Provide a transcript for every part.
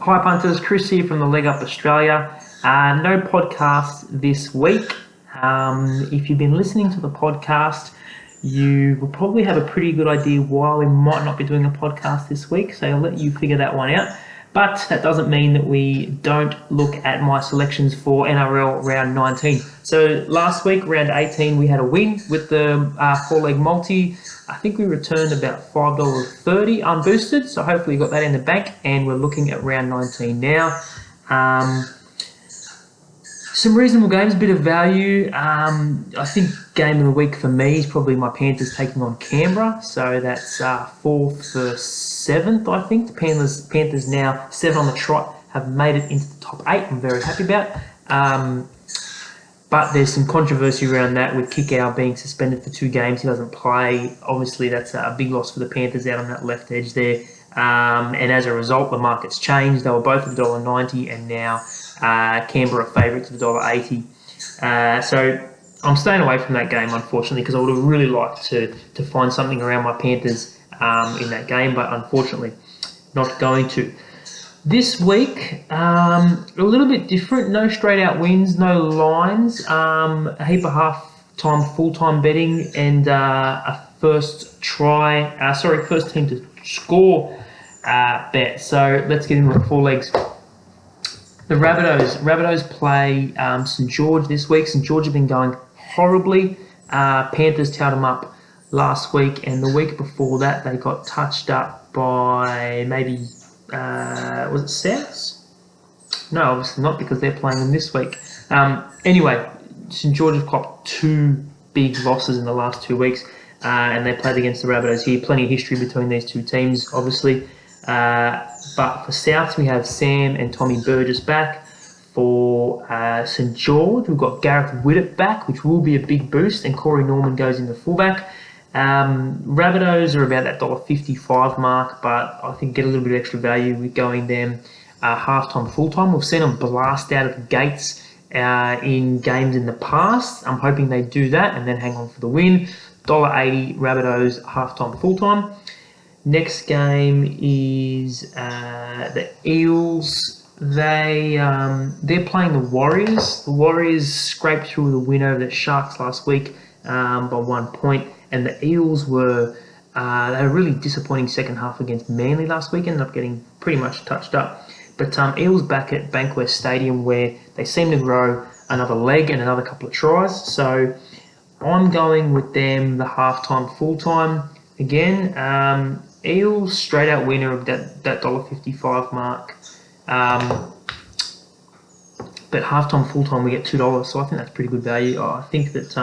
Hi punters, Chris here from the Leg Up Australia. No podcast this week. If you've been listening to the podcast, you will probably have a pretty good idea why we might not be doing a podcast this week, so I'll let you figure that one out. But that doesn't mean that we don't look at my selections for NRL Round 19. So last week, Round 18, we had a win with the four-leg multi. I think we returned about $5.30 unboosted, so hopefully you got that in the bank, and we're looking at Round 19 now. Some reasonable games, a bit of value. I think game of the week for me is probably my Panthers taking on Canberra. So that's 4th for 7th, I think. The Panthers now 7 on the trot, have made it into the top 8. I'm very happy about. But there's some controversy around that with Kikau being suspended for 2 games. He doesn't play. Obviously, that's a big loss for the Panthers out on that left edge there. And as a result, the market's changed. They were both at $1.90 and now Canberra favourites at $1.80. So I'm staying away from that game, unfortunately, because I would have really liked to find something around my Panthers in that game, but unfortunately not going to. This week, a little bit different. No straight out wins, no lines, a heap of half-time, full-time betting, and a first team to score bet. So let's get into the 4 legs. The Rabbitohs play St George this week. St George have been going horribly. Panthers towed them up last week, and the week before that they got touched up by maybe, was it Souths? No, obviously not, because they're playing them this week. Anyway, St George have copped 2 big losses in the last 2 weeks, and they played against the Rabbitohs here. Plenty of history between these 2 teams, obviously. But for Souths, we have Sam and Tommy Burgess back. For St George, we've got Gareth Widdop back, which will be a big boost, and Corey Norman goes in the fullback. Rabbitohs are about that $1.55 mark, but I think get a little bit of extra value with going them half-time, full-time. We've seen them blast out of the gates in games in the past. I'm hoping they do that and then hang on for the win. $1.80 Rabbitohs half-time, full-time. Next game is the Eels. They're playing the Warriors. The Warriors scraped through the win over the Sharks last week by 1 point, and the Eels were they had a really disappointing second half against Manly last week. Ended up getting pretty much touched up. But Eels back at Bankwest Stadium, where they seem to grow another leg and another couple of tries. So I'm going with them the half-time, full-time again. Eels straight out winner of that $1.55 mark. But half-time, full-time, we get $2, so I think that's pretty good value. I think that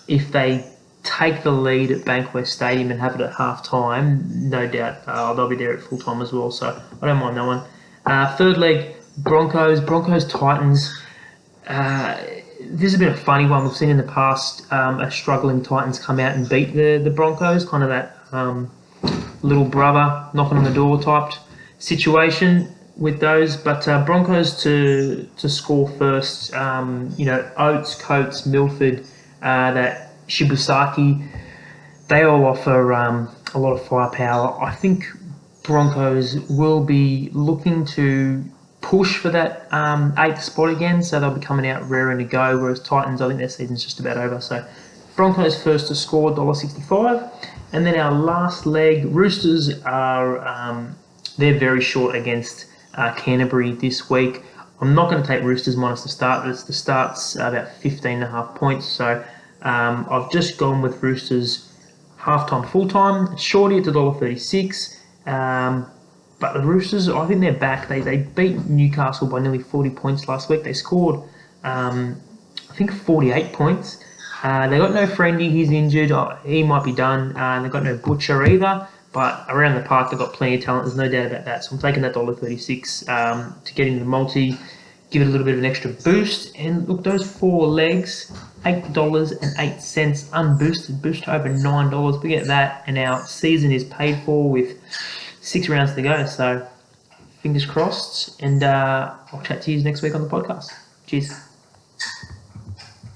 if they take the lead at Bankwest Stadium and have it at half-time, no doubt they'll be there at full-time as well, so I don't mind that one. Third leg, Broncos Titans. This has been a funny one. We've seen in the past a struggling Titans come out and beat the Broncos, kind of that little brother knocking on the door type situation with those. But Broncos to score first, Oates, Coates, Milford, that Shibusaki, they all offer a lot of firepower. I think Broncos will be looking to push for that 8th spot again, so they'll be coming out raring to go, whereas Titans, I think their season's just about over. So Broncos first to score, $1.65. And then our last leg, Roosters are they're very short against Canterbury this week. I'm not going to take Roosters minus the start. The start's about 15.5 points, so I've just gone with Roosters half-time, full-time. Shorty at $1.36. But the Roosters, I think they're back. They beat Newcastle by nearly 40 points last week. They scored, I think, 48 points. They got no Friendly, he's injured. He might be done. They've got no Butcher either. But around the park, they've got plenty of talent. There's no doubt about that. So I'm taking that $1.36 to get into the multi, give it a little bit of an extra boost. And look, those 4 legs, $8.08 unboosted, boost to over $9. We get that, and our season is paid for with 6 rounds to go. So fingers crossed, and I'll chat to you next week on the podcast. Cheers.